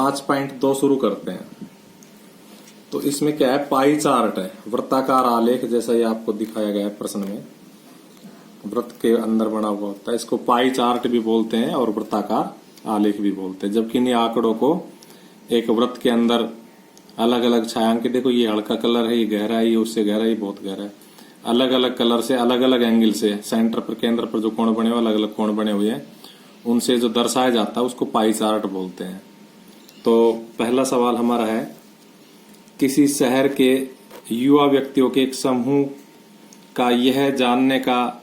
5.2 शुरू करते हैं। तो इसमें क्या है, पाई चार्ट है, वृत्ताकार आलेख जैसा ये आपको दिखाया गया है प्रश्न में, वृत्त के अंदर बना हुआ होता है। इसको पाई चार्ट भी बोलते हैं और वृत्ताकार आलेख भी बोलते हैं। जबकि इन आंकड़ों को एक वृत्त के अंदर अलग अलग छायांकित, देखो ये हल्का कलर है, ये गहरा है, ये उससे गहरा है, ये बहुत गहरा है, अलग अलग कलर से अलग अलग एंगल से सेंटर पर केंद्र पर जो कोण बने हुए, अलग अलग कोण बने हुए हैं, उनसे जो दर्शाया जाता है उसको पाई चार्ट बोलते हैं। तो पहला सवाल हमारा है, किसी शहर के युवा व्यक्तियों के एक समूह का यह जानने का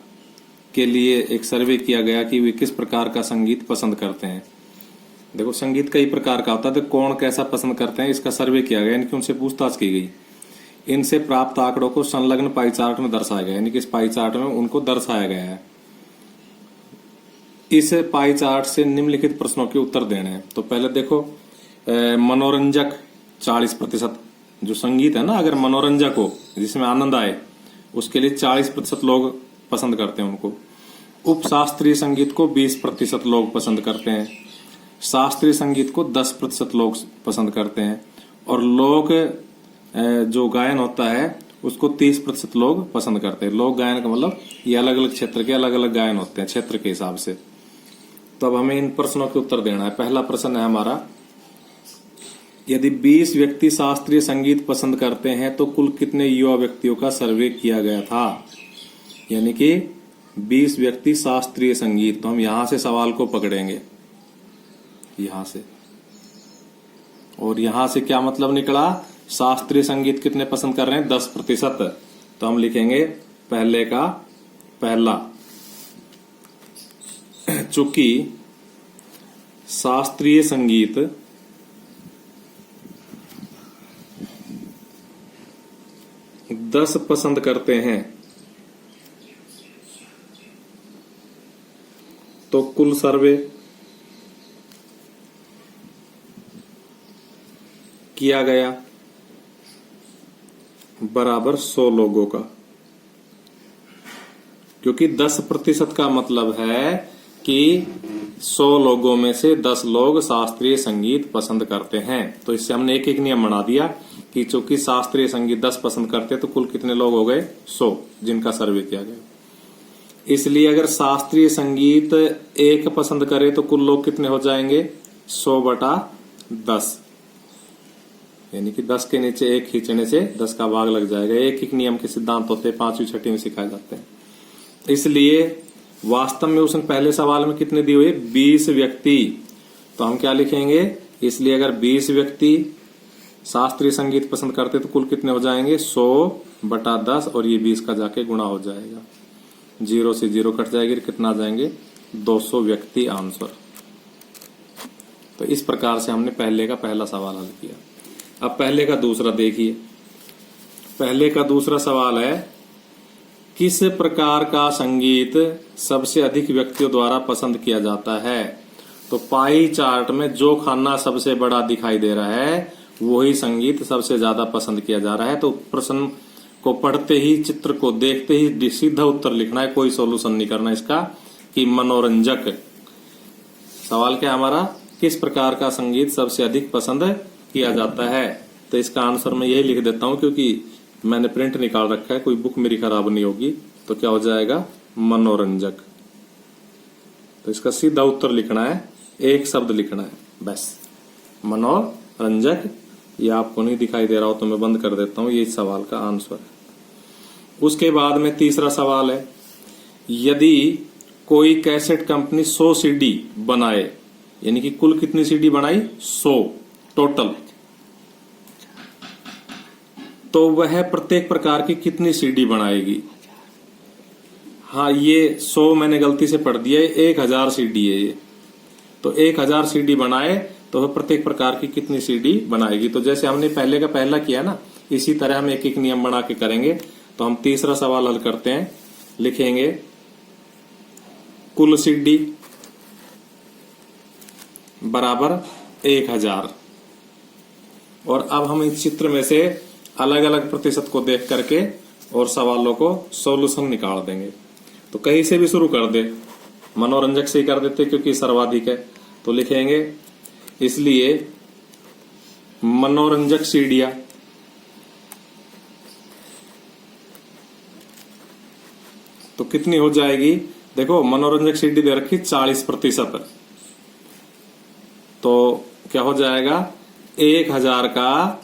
के लिए एक सर्वे किया गया कि वे किस प्रकार का संगीत पसंद करते हैं। देखो संगीत कई प्रकार का होता है, तो कौन कैसा पसंद करते हैं इसका सर्वे किया गया, यानी कि उनसे पूछताछ की गई। इनसे प्राप्त आंकड़ों को संलग्न पाई चार्ट में दर्शाया गया, यानी कि इस पाई चार्ट में उनको दर्शाया गया है। इस पाई चार्ट से निम्नलिखित प्रश्नों के उत्तर देने हैं। तो पहले देखो, मनोरंजक 40%, जो संगीत है ना, अगर मनोरंजक हो जिसमें आनंद आए, उसके लिए 40% लोग पसंद करते हैं उनको। उपशास्त्रीय संगीत को 20% लोग पसंद करते हैं। शास्त्रीय संगीत को 10% लोग पसंद करते हैं। और लोक जो गायन होता है उसको 30% लोग पसंद करते हैं। लोक गायन का मतलब ये अलग अलग क्षेत्र के अलग अलग गायन होते हैं क्षेत्र के हिसाब से। तो अब हमें इन प्रश्नों के उत्तर देना है। पहला प्रश्न है हमारा, यदि 20 व्यक्ति शास्त्रीय संगीत पसंद करते हैं तो कुल कितने युवा व्यक्तियों का सर्वे किया गया था। यानी कि 20 व्यक्ति शास्त्रीय संगीत, तो हम यहां से सवाल को पकड़ेंगे, यहां से, और यहां से क्या मतलब निकला, शास्त्रीय संगीत कितने पसंद कर रहे हैं, 10%। तो हम लिखेंगे पहले का पहला, चूंकि शास्त्रीय संगीत दस पसंद करते हैं तो कुल सर्वे किया गया बराबर 100 लोगों का, क्योंकि 10% का मतलब है कि 100 लोगों में से 10 लोग शास्त्रीय संगीत पसंद करते हैं। तो इससे हमने एक एक नियम बना दिया कि चूंकि शास्त्रीय संगीत 10 पसंद करते हैं तो कुल कितने लोग हो गए, 100 जिनका सर्वे किया गया। इसलिए अगर शास्त्रीय संगीत 1 पसंद करे तो कुल लोग कितने हो जाएंगे, 100/10, यानी कि 10 के नीचे 1 खींचने से 10 का भाग लग जाएगा। एक एक नियम के सिद्धांत होते हैं, 5वीं 6वीं में सिखाए जाते हैं। इसलिए वास्तव में उसने पहले सवाल में कितने दिए हुए, 20 व्यक्ति। तो हम क्या लिखेंगे, इसलिए अगर 20 व्यक्ति शास्त्रीय संगीत पसंद करते तो कुल कितने हो जाएंगे, 100/10, और ये 20 का जाके गुणा हो जाएगा, 0 से 0 कट जाएगी, कितना आ जाएंगे, 200 व्यक्ति आंसर। तो इस प्रकार से हमने पहले का पहला सवाल हल किया। अब पहले का दूसरा देखिए। पहले का दूसरा सवाल है, किस प्रकार का संगीत सबसे अधिक व्यक्तियों द्वारा पसंद किया जाता है। तो पाई चार्ट में जो खाना सबसे बड़ा दिखाई दे रहा है वही संगीत सबसे ज्यादा पसंद किया जा रहा है। तो प्रश्न को पढ़ते ही, चित्र को देखते ही सीधा उत्तर लिखना है, कोई सॉल्यूशन नहीं करना इसका, कि मनोरंजक। सवाल क्या हमारा, किस प्रकार का संगीत सबसे अधिक पसंद किया जाता है। तो इसका आंसर मैं यही लिख देता हूं, क्योंकि मैंने प्रिंट निकाल रखा है, कोई बुक मेरी खराब नहीं होगी। तो क्या हो जाएगा, मनोरंजक। तो इसका सीधा उत्तर लिखना है, एक शब्द लिखना है बस, मनोरंजक। ये आपको नहीं दिखाई दे रहा हो तो मैं बंद कर देता हूं, ये इस सवाल का आंसर है। उसके बाद में तीसरा सवाल है, यदि कोई कैसेट कंपनी 100 CD बनाए, यानी कि कुल कितनी CD बनाई, 100 टोटल, तो वह प्रत्येक प्रकार की कितनी CD बनाएगी। हाँ, ये 100 मैंने गलती से पढ़ दिया है, 1000 CD है ये। तो 1000 CD बनाए तो वह प्रत्येक प्रकार की कितनी CD बनाएगी। तो जैसे हमने पहले का पहला किया ना, इसी तरह हम एक एक नियम बना के करेंगे। तो हम तीसरा सवाल हल करते हैं, लिखेंगे कुल CD बराबर 1000। और अब हम इस चित्र में से अलग अलग प्रतिशत को देख करके और सवालों को सॉल्यूशन निकाल देंगे। तो कहीं से भी शुरू कर दे, मनोरंजक से ही कर देते क्योंकि सर्वाधिक है। तो लिखेंगे, इसलिए मनोरंजक सीढ़ियां, तो कितनी हो जाएगी? देखो मनोरंजक सीढ़ी दे रखी 40%, तो क्या हो जाएगा? 1000 का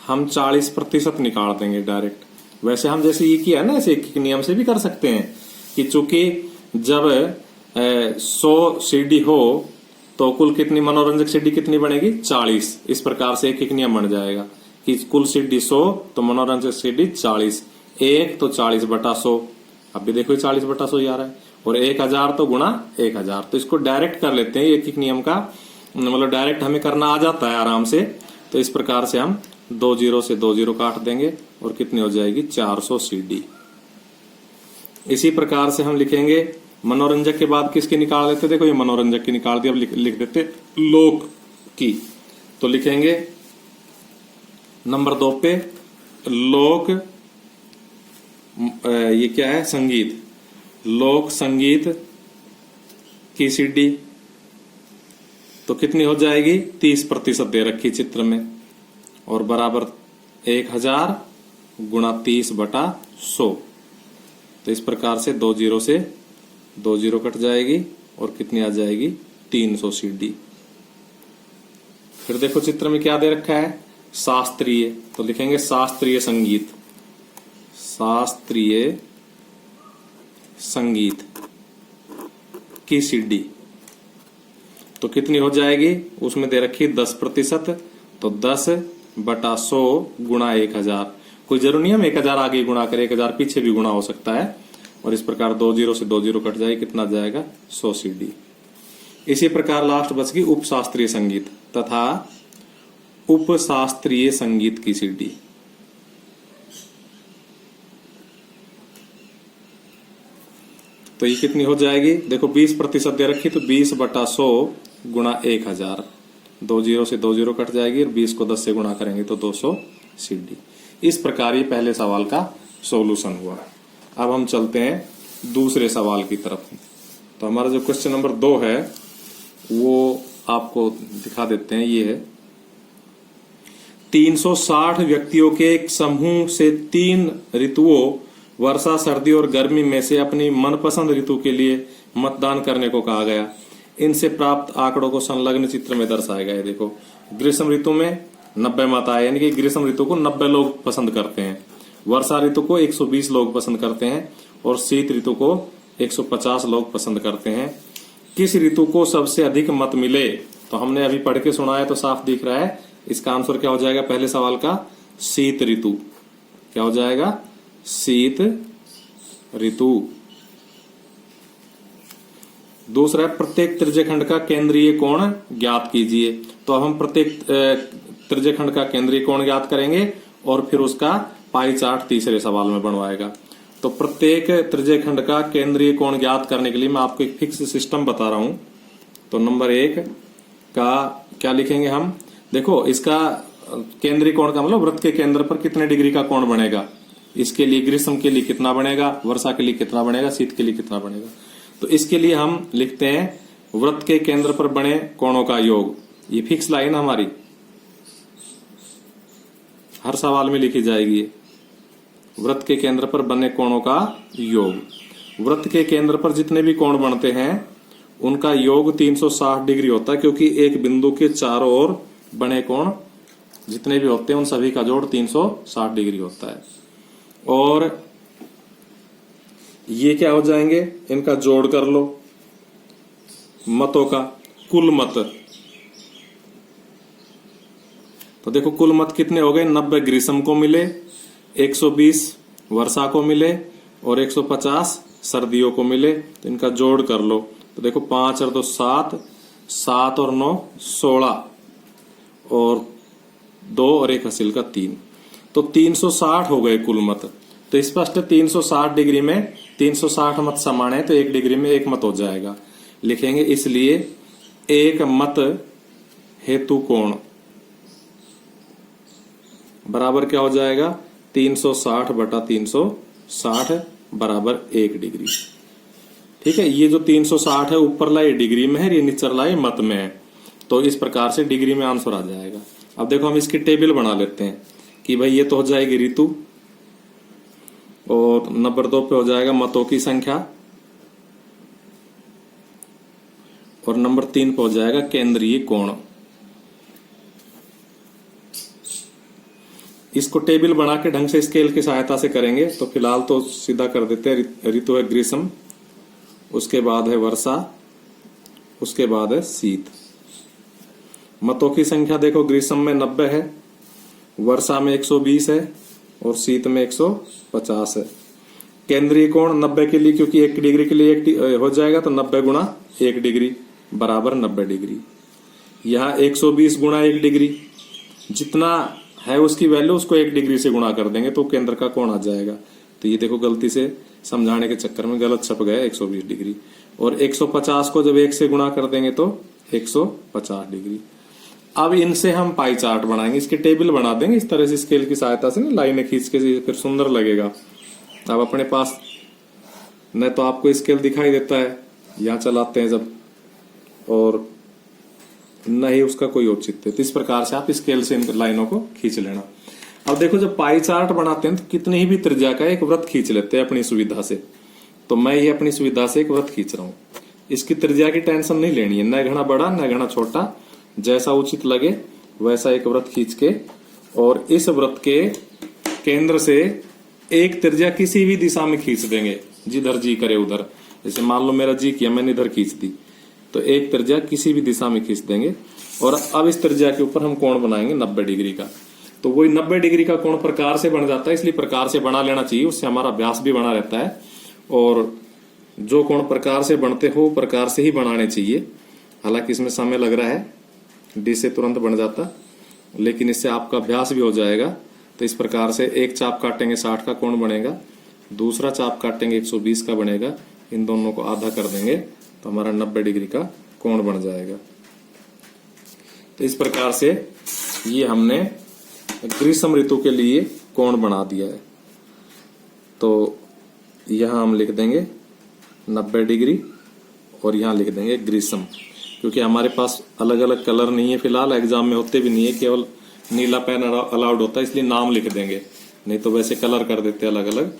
हम 40% निकाल देंगे डायरेक्ट। वैसे हम जैसे ये किया ना, ऐसे एक नियम से भी कर सकते हैं कि चूंकि जब 100 सीढ़ी हो तो कुल कितनी मनोरंजक सीढ़ी कितनी बनेगी? 40। इस प्रकार से एक नियम बन जाएगा कि कुल सीढ़ी 100 तो मनोरंजक सीढ़ी 40, एक तो 40/100। अब भी देखो 40/100 ही आ रहा है, और 1000 तो गुणा 1000। तो इसको डायरेक्ट कर लेते हैं, एक नियम का मतलब डायरेक्ट हमें करना आ जाता है आराम से। तो इस प्रकार से हम 2 0 से 2 0 काट देंगे और कितनी हो जाएगी? 400 सीढ़ी। इसी प्रकार से हम लिखेंगे मनोरंजक के बाद किसकी निकाल लेते? देखो ये मनोरंजक की निकाल दी, अब लिख देते लोक की। तो लिखेंगे नंबर 2 पे लोक, ये क्या है? संगीत। लोक संगीत की सीढ़ी तो कितनी हो जाएगी? 30% दे रखी चित्र में, और बराबर 1000 गुणा 30/100। तो इस प्रकार से 2 0 से 2 0 कट जाएगी और कितनी आ जाएगी? 300 सीढ़ी। फिर देखो चित्र में क्या दे रखा है? शास्त्रीय। तो लिखेंगे शास्त्रीय संगीत, शास्त्रीय संगीत की सीढ़ी तो कितनी हो जाएगी? उसमें दे रखी 10%, तो 10/100 गुणा 1000। कोई जरूरी नहीं हम 1000 आगे गुणा करें, 1000 पीछे भी गुणा हो सकता है। और इस प्रकार 2 0 से 2 0 कट जाएगी, कितना जाएगा? 100 सीढ़ी। इसी प्रकार लास्ट बच गई उपशास्त्रीय संगीत तथा उपशास्त्रीय संगीत की सीढ़ी। तो ये कितनी हो जाएगी? देखो 20% दे रखी, तो 20/100 गुणा 1000। 2 0 से 2 0 कट जाएगी, और 20 को 10 से गुणा करेंगे तो 200 सीढ़ी। इस प्रकार ये पहले सवाल का सॉल्यूशन हुआ। अब हम चलते हैं दूसरे सवाल की तरफ। तो हमारा जो क्वेश्चन नंबर 2 है वो आपको दिखा देते हैं। ये है 360 व्यक्तियों के एक समूह से 3 ऋतुओं वर्षा, सर्दी और गर्मी में से अपनी मनपसंद ऋतु के लिए मतदान करने को कहा गया। इनसे प्राप्त आंकड़ों को संलग्न चित्र में दर्शाया गया है। देखो ग्रीष्म ऋतु में 90 मत आए, यानी कि ग्रीष्म ऋतु को 90 लोग पसंद करते हैं, वर्षा ऋतु को 120 लोग पसंद करते हैं, और शीत ऋतु को 150 लोग पसंद करते हैं। किस ऋतु को सबसे अधिक मत मिले? तो हमने अभी पढ़ के सुना है तो साफ दिख रहा है। इसका आंसर क्या हो जाएगा? पहले सवाल का शीत ऋतु। क्या हो जाएगा? शीत ऋतु। दूसरा है प्रत्येक त्रिज्यखंड का केंद्रीय कोण ज्ञात कीजिए। तो अब हम प्रत्येक त्रिज्यखंड का केंद्रीय कोण ज्ञात करेंगे और फिर उसका पाई चार्ट तीसरे सवाल में बनवाएगा। तो प्रत्येक त्रिज्यखंड का केंद्रीय कोण ज्ञात करने के लिए मैं आपको एक फिक्स सिस्टम बता रहा हूं। तो नंबर 1 का क्या लिखेंगे हम? देखो इसका केंद्रीय कोण का मतलब वृत्त के केंद्र पर कितने डिग्री का कोण बनेगा। इसके लिए ग्रीष्म के लिए कितना बनेगा, वर्षा के लिए कितना बनेगा, शीत के लिए कितना बनेगा। तो इसके लिए हम लिखते हैं वृत्त के केंद्र पर बने कोणों का योग। ये फिक्स लाइन हमारी हर सवाल में लिखी जाएगी। वृत्त के केंद्र पर बने कोणों का योग। वृत्त के केंद्र पर जितने भी कोण बनते हैं उनका योग 360 डिग्री होता है, क्योंकि एक बिंदु के चारों ओर बने कोण जितने भी होते हैं उन सभी का जोड़ 360 डिग्री होता है। और ये क्या हो जाएंगे? इनका जोड़ कर लो मतों का, कुल मत। तो देखो कुल मत कितने हो गए? 90 ग्रीष्म को मिले, 120 वर्षा को मिले और 150 सर्दियों को मिले। तो इनका जोड़ कर लो। तो देखो 5 और 2 7, 7 और 9 16, और 2 और 1 हासिल का 3। तो 360 हो गए कुल मत। तो स्पष्ट 360 डिग्री में 360 मत समान है, तो 1 डिग्री में 1 मत हो जाएगा। लिखेंगे इसलिए 1 मत हेतु कोण बराबर क्या हो जाएगा? 360/360 बराबर 1 डिग्री। ठीक है, ये जो 360 है ऊपर लाई डिग्री में है, ये नीचे लाई मत में है। तो इस प्रकार से डिग्री में आंसर आ जाएगा। अब देखो हम इसकी टेबल बना लेते हैं कि भाई ये तो हो जाएगी ऋतु, और नंबर 2 पे हो जाएगा मतों की संख्या, और नंबर 3 पे हो जाएगा केंद्रीय कोण। इसको टेबल बना के ढंग से स्केल की सहायता से करेंगे। तो फिलहाल तो सीधा कर देते हैं। ऋतु है ग्रीष्म, उसके बाद है वर्षा, उसके बाद है शीत। मतों की संख्या देखो ग्रीष्म में 90 है, वर्षा में 120 है और शीत में 150 है। केंद्रीय कोण 90 के लिए, क्योंकि 1 डिग्री के लिए 1 हो जाएगा, तो 90 गुणा 1 डिग्री बराबर 90 डिग्री। यहाँ 120 गुणा 1 डिग्री, जितना है उसकी वैल्यू उसको 1 डिग्री से गुणा कर देंगे तो केंद्र का कोण आ जाएगा। तो ये देखो गलती से समझाने के चक्कर में गलत छप गया 120 डिग्री। और 150 को जब 1 से गुणा कर देंगे तो 150 डिग्री। अब इनसे हम पाई चार्ट बनाएंगे, इसके टेबल बना देंगे इस तरह से स्केल की सहायता से ना, लाइनें खींच के, फिर सुंदर लगेगा। अब अपने पास न तो आपको स्केल दिखाई देता है यहाँ चलाते हैं जब, और न ही उसका कोई औचित्य। तो इस प्रकार से आप स्केल से इन लाइनों को खींच लेना। अब देखो जब पाई चार्ट बनाते हैं तो कितनी ही भी त्रिज्या का एक वृत्त खींच लेते हैं अपनी सुविधा से। तो मैं ये अपनी सुविधा से एक वृत्त खींच रहा हूं। इसकी त्रिज्या की टेंशन नहीं लेनी है, न घना बड़ा न घना छोटा, जैसा उचित लगे वैसा एक वृत्त खींच के, और इस वृत्त के केंद्र से एक त्रिज्या किसी भी दिशा में खींच देंगे, जिधर जी करे उधर। जैसे मान लो मेरा जी किया, मैंने इधर खींच दी, तो एक त्रिज्या किसी भी दिशा में खींच देंगे। और अब इस त्रिज्या के ऊपर हम कोण बनाएंगे 90 डिग्री का। तो वही 90 डिग्री का कोण प्रकार से बन जाता है, इसलिए प्रकार से बना लेना चाहिए, उससे हमारा अभ्यास भी बना रहता है। और जो कोण प्रकार से बनते हो प्रकार से ही बनाने चाहिए। हालांकि इसमें समय लग रहा है, डी से तुरंत बन जाता, लेकिन इससे आपका अभ्यास भी हो जाएगा। तो इस प्रकार से एक चाप काटेंगे 60 का कोण बनेगा, दूसरा चाप काटेंगे 120 का बनेगा, इन दोनों को आधा कर देंगे तो हमारा 90 डिग्री का कोण बन जाएगा। तो इस प्रकार से ये हमने ग्रीष्म ऋतु के लिए कोण बना दिया है। तो यहां हम लिख देंगे 90 डिग्री और यहां लिख देंगे ग्रीष्म, क्योंकि हमारे पास अलग अलग कलर नहीं है फिलहाल, एग्जाम में होते भी नहीं है, केवल नीला पेन अलाउड होता है, इसलिए नाम लिख देंगे, नहीं तो वैसे कलर कर देते हैं अलग अलग।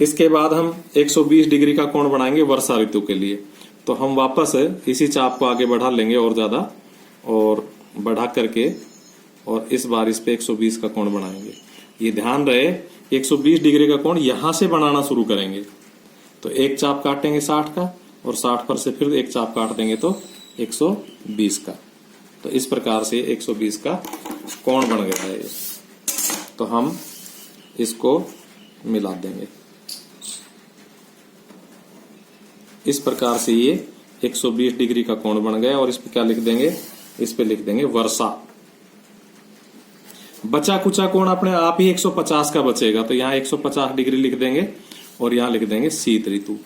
इसके बाद हम 120 डिग्री का कोण बनाएंगे वर्षा ऋतु के लिए। तो हम वापस इसी चाप को आगे बढ़ा लेंगे और ज्यादा, और बढ़ा करके, और इस बार इस पे 120 का कोण बनाएंगे। ये ध्यान रहे 120 डिग्री का कोण यहां से बनाना शुरू करेंगे। तो एक चाप काटेंगे 60 का, और 60 पर से फिर एक चाप काट देंगे तो 120 का। तो इस प्रकार से 120 का कोण बन गया है ये। तो हम इसको मिला देंगे। इस प्रकार से ये 120 डिग्री का कोण बन गया। और इस पे क्या लिख देंगे, इस पे लिख देंगे वर्षा। बचा कुचा कोण अपने आप ही 150 का बचेगा, तो यहां 150 डिग्री लिख देंगे और यहां लिख देंगे शीत ऋतु।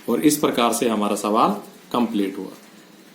और इस प्रकार से हमारा सवाल कंप्लीट हुआ।